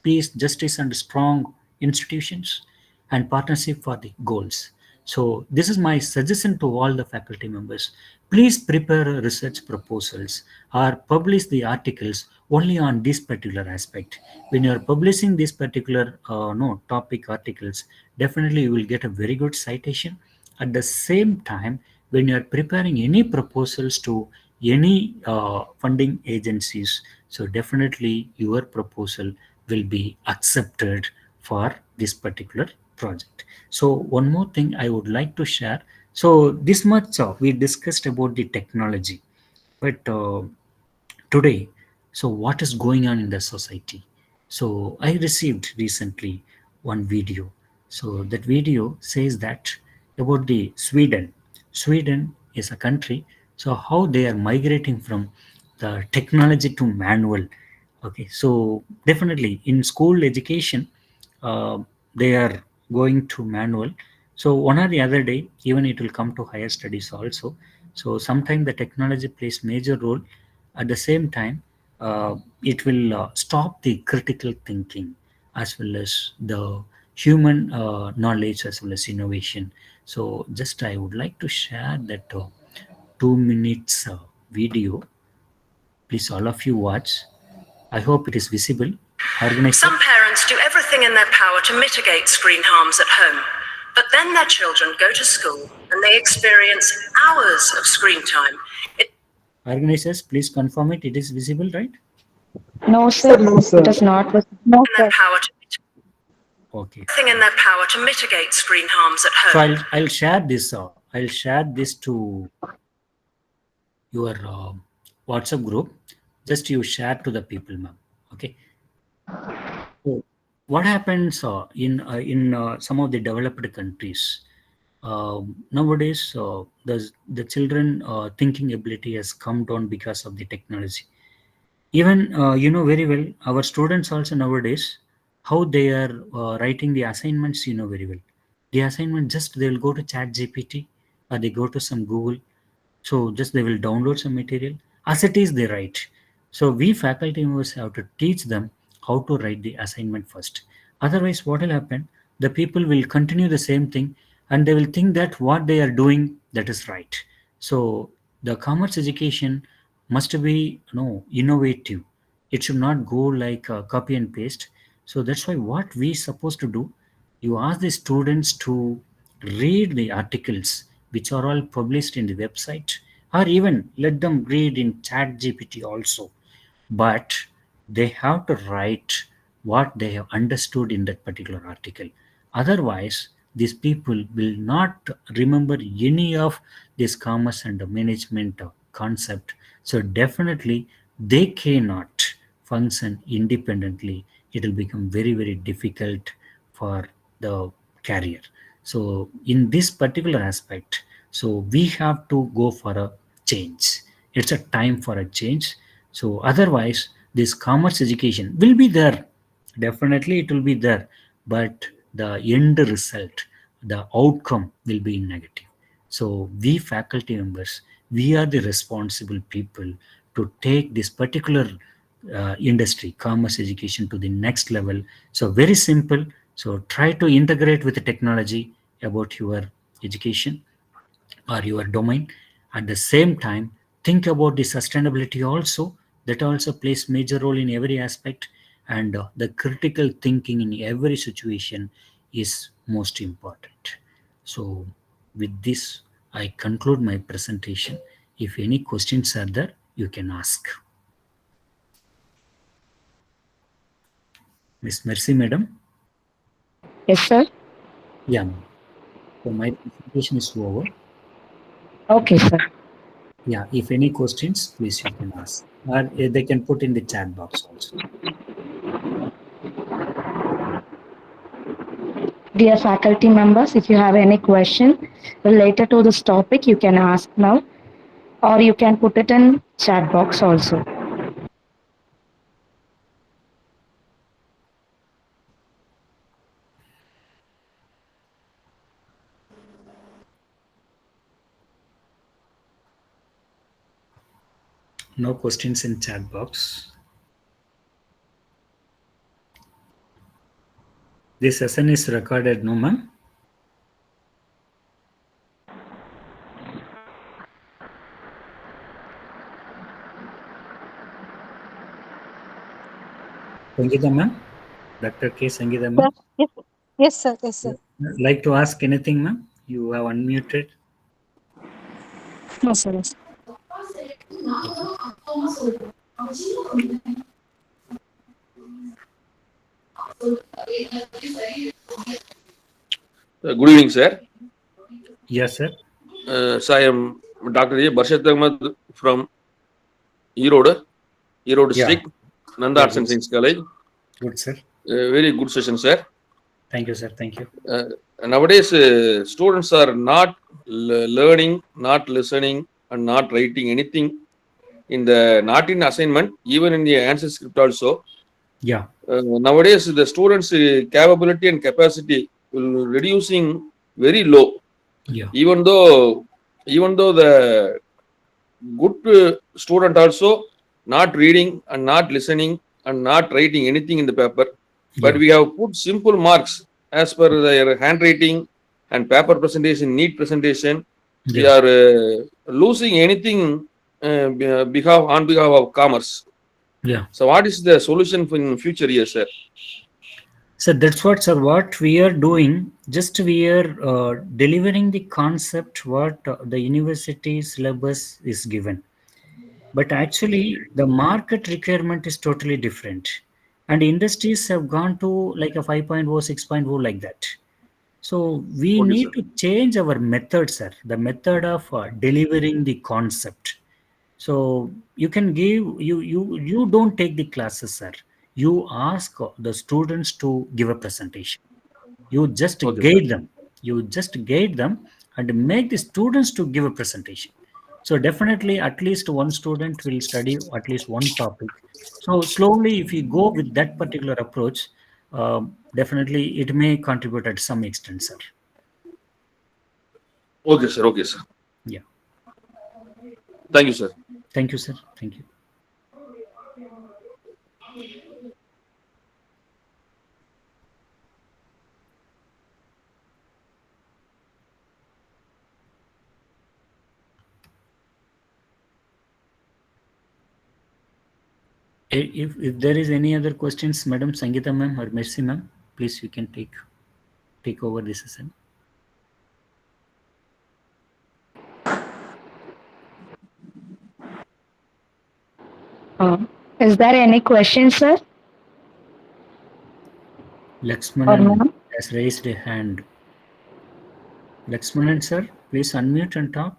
Peace, justice, and strong institutions, and partnership for the goals. So this is my suggestion to all the faculty members. Please prepare research proposals or publish the articles only on this particular aspect. When you are publishing this particular no topic articles, definitely you will get a very good citation. At the same time, when you are preparing any proposals to any funding agencies, so definitely your proposal will be accepted for this particular project. So one more thing I would like to share. So this much we discussed about the technology, but today, so what is going on in the society? So I received recently one video. So that video says that about the Sweden is a country, so how they are migrating from the technology to manual. Okay, so definitely in school education, uh, they are going to manual. So one or the other day, even it will come to higher studies also. So sometimes the technology plays major role. At the same time, it will stop the critical thinking, as well as the human knowledge, as well as innovation. So just I would like to share that 2 minutes video. Please, all of you watch. I hope it is visible. Organize. Some parents do everything in their power to mitigate screen harms at home, but then their children go to school and they experience hours of screen time. Organizers, please confirm it. It is visible, right? No, sir. It is not. No, In their sir. power to Okay. everything in their power to mitigate screen harms at So home. I'll share this. I'll share this to your WhatsApp group. Just you share to the people, ma'am. Okay. So what happens in some of the developed countries nowadays? The children thinking ability has come down because of the technology. Even you know very well, our students also nowadays, how they are writing the assignments. You know very well, the assignment just they will go to Chat GPT or they go to some Google, so just they will download some material as it is they write. So we faculty members have to teach them how to write the assignment first. Otherwise, what will happen? The people will continue the same thing and they will think that what they are doing that is right. So the commerce education must be innovative. It should not go like copy and paste. So that's why what we supposed to do, you ask the students to read the articles which are all published in the website, or even let them read in Chat GPT also, but they have to write what they have understood in that particular article. Otherwise, these people will not remember any of this commerce and management concept. So definitely they cannot function independently. It will become very, very difficult for the career. So in this particular aspect, so we have to go for a change. It's a time for a change. So otherwise, this commerce education will be there. Definitely, it will be there, but the end result, the outcome will be negative. So we faculty members, we are the responsible people to take this particular industry, commerce education, to the next level. So very simple. So try to integrate with the technology about your education or your domain. At the same time, think about the sustainability also. That also plays major role in every aspect, and the critical thinking in every situation is most important. So with this, I conclude my presentation. If any questions are there, you can ask. Miss Mercy, madam. Yes, sir. Yeah, ma'am. So my presentation is over. Okay, sir. Yeah, if any questions, please you can ask, or they can put in the chat box also. Dear faculty members, if you have any question related to this topic, you can ask now, or you can put it in chat box also. No questions in chat box. This session is recorded, no ma'am? Sangeeta ma'am? Dr. K. Sangeeta Sir, ma'am? yes, yes, sir. Yes, sir. Like to ask anything, ma'am? You have unmuted. No, sir. Yes. Good evening, sir. Yes, sir. So I am Dr. A. Barshat Ahmed from Erode district, Nanda Arts and good. Science College. Good, sir. Very good session, sir. Thank you, sir. Thank you. Nowadays, students are not learning, not listening, and not writing anything not in assignment, even in the answer script also. Yeah. Nowadays, the students' capability and capacity will reducing very low. Yeah. Even though the good student also not reading and not listening and not writing anything in the paper, but Yeah. we have put simple marks as per their handwriting and paper presentation, neat presentation. We Yeah. are losing anything on behalf of commerce. Yeah. So what is the solution for in future years, sir? So that's what, sir, what we are doing. Just we are delivering the concept what the university syllabus is given. But actually, the market requirement is totally different. And industries have gone to like a 5.0, 6.0, like that. So we Okay, sir. need to change our method, sir, the method of delivering the concept. So you can give, you don't take the classes, sir. you ask the students to give a presentation. You just Okay, guide them. You just guide them and make the students to give a presentation. So definitely, at least one student will study at least one topic. So slowly, if you go with that particular approach, definitely it may contribute at some extent, sir. Okay, sir. Okay, sir. Yeah. Thank you, sir. Thank you, sir. Thank you. If there is any other questions, Madam Sangeeta ma'am or Mercy ma'am, please you can take over this session. Is there any question, sir? Or Lakshmanan ma'am? has raised a hand. Lakshmanan sir, please unmute and talk.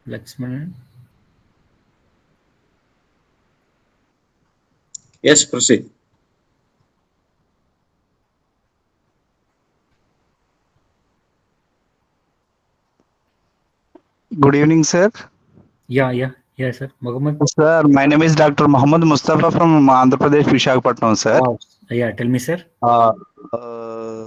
Lakshmanan. Yes, proceed. Good evening, sir. Yeah, sir. Mohammed. Sir, my name is Dr. Muhammad Mustafa from Andhra Pradesh, Visakhapatnam, sir. Wow. Yeah, tell me, sir.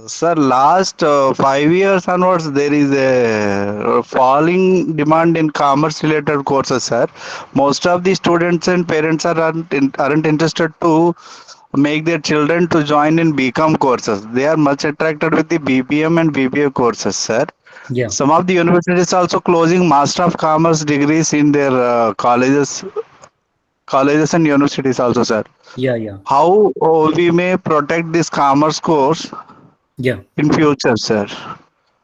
Sir, last 5 years onwards, there is a falling demand in commerce-related courses, sir. Most of the students and parents aren't interested to make their children to join in BCom courses. They are much attracted with the BPM and BBA courses, sir. Yeah, Some of the universities also closing Master of Commerce degrees in their colleges and universities also, sir. yeah. How we may protect this commerce course Yeah, in future, sir?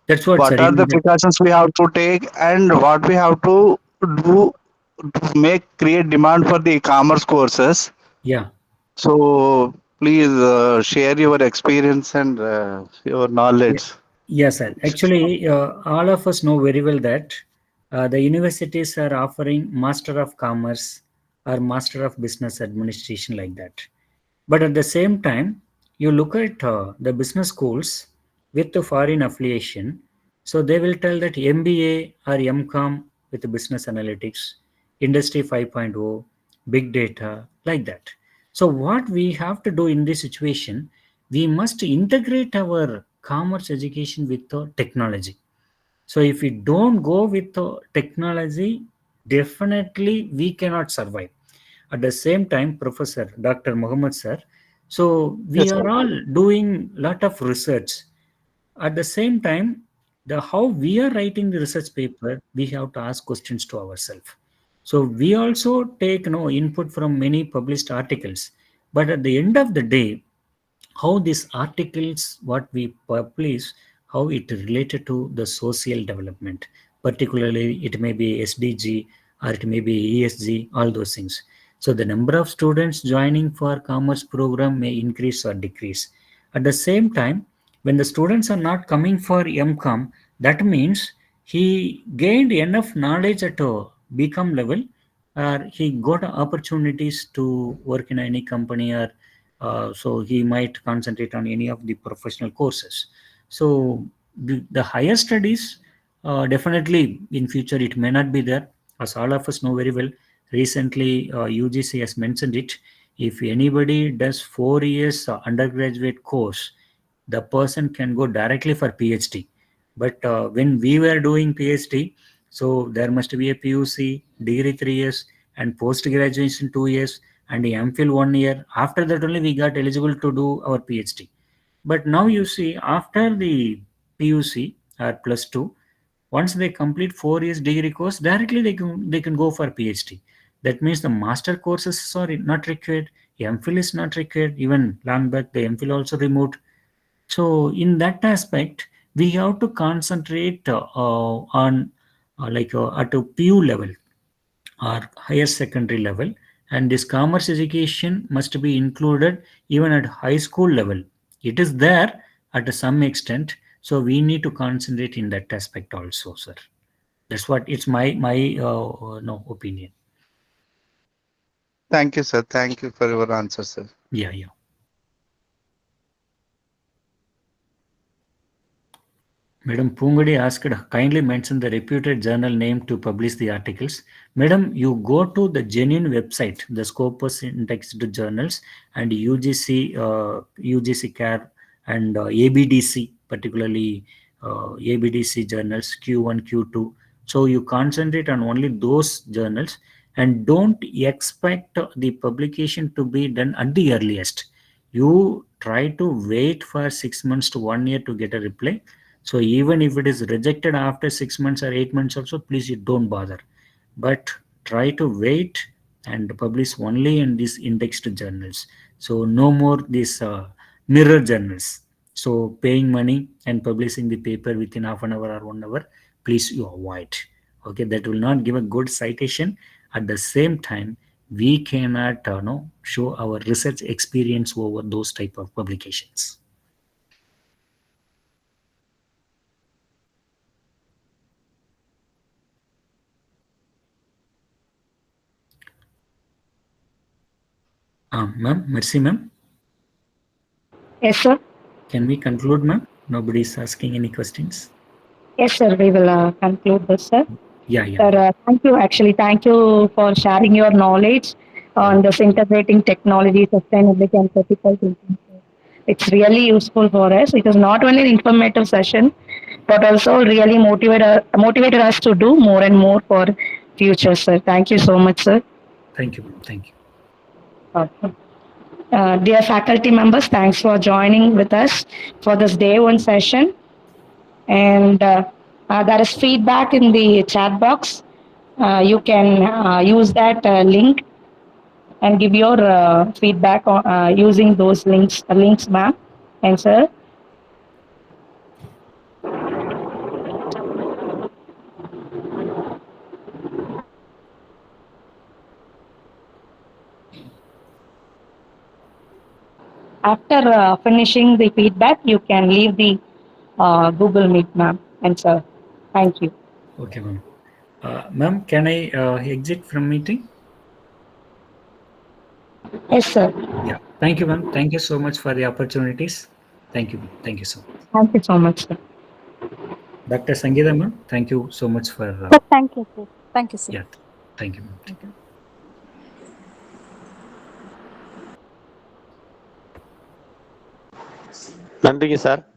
that's what, sir. What are the precautions we have to take and what we have to do to create demand for the commerce courses? Yeah. So please share your experience and your knowledge. Yes, sir. Actually, all of us know very well that the universities are offering Master of Commerce or Master of Business Administration like that. But at the same time, you look at the business schools with the foreign affiliation. So they will tell that MBA or MCOM with the business analytics, Industry 5.0, big data, like that. So what we have to do in this situation, we must integrate our commerce education with the technology. So if we don't go with the technology, definitely we cannot survive. At the same time, Professor Dr. Muhammad sir, so we Yes, sir. are all doing lot of research. At the same time, the how we are writing the research paper, we have to ask questions to ourselves. So we also take input from many published articles. But at the end of the day, how these articles what we publish, how it related to the social development, particularly it may be SDG or it may be ESG, all those things. So the number of students joining for commerce program may increase or decrease. At the same time, when the students are not coming for MCOM, that means he gained enough knowledge at a BCom level, or he got opportunities to work in any company, or so he might concentrate on any of the professional courses. So the higher studies, definitely in future it may not be there, as all of us know very well. Recently, UGC has mentioned it. If anybody does 4 years undergraduate course, the person can go directly for PhD. But when we were doing PhD, so there must be a PUC, degree 3 years, and post graduation 2 years, and the MPhil 1 year. After that only we got eligible to do our PhD. But now you see, after the PUC or plus two, once they complete 4 years degree course, directly they can go for PhD. That means the master courses are not required. MPhil is not required. Even long back the MPhil also removed. So in that aspect, we have to concentrate on at a PU level or higher secondary level, and this commerce education must be included even at high school level. It is there at some extent, so we need to concentrate in that aspect also, sir. That's what it's my no opinion. Thank you, sir. Thank you for your answer, sir. Yeah. Madam Pungadi asked, kindly mention the reputed journal name to publish the articles. Madam, you go to the genuine website, the Scopus indexed journals and UGC CARE and ABDC, particularly ABDC journals, Q1, Q2. So you concentrate on only those journals and don't expect the publication to be done at the earliest. You try to wait for 6 months to 1 year to get a reply. So even if it is rejected after 6 months or 8 months also, please you don't bother. But try to wait and publish only in these indexed journals. So no more these mirror journals. So paying money and publishing the paper within half an hour or 1 hour, please you avoid. Okay, that will not give a good citation. At the same time, we cannot show our research experience over those type of publications. Ma'am, merci, ma'am. Yes, sir. Can we conclude, ma'am? Nobody is asking any questions. Yes, sir. We will conclude this, sir. Yeah. Sir, thank you. Actually, thank you for sharing your knowledge on this integrating technology, sustainability, and critical thinking. It's really useful for us. It is not only an informative session, but also really motivated us to do more and more for future, sir. Thank you so much, sir. Thank you, ma'am. Thank you. Okay. Dear faculty members, thanks for joining with us for this day one session. And there is feedback in the chat box. You can use that link and give your feedback on, using those links, ma'am and sir. After finishing the feedback, you can leave the Google Meet, ma'am and sir. Thank you. Okay, ma'am. Ma'am, can I exit from meeting? Yes, sir. Yeah. Thank you, ma'am. Thank you so much for the opportunities. Thank you, ma'am. Thank you so much. Thank you so much, sir. Dr. Sangeeta, ma'am, thank you so much for. Sir, thank you, sir. Thank you, sir. Yeah. Thank you, ma'am. Thank you. நன்றிங்க sir.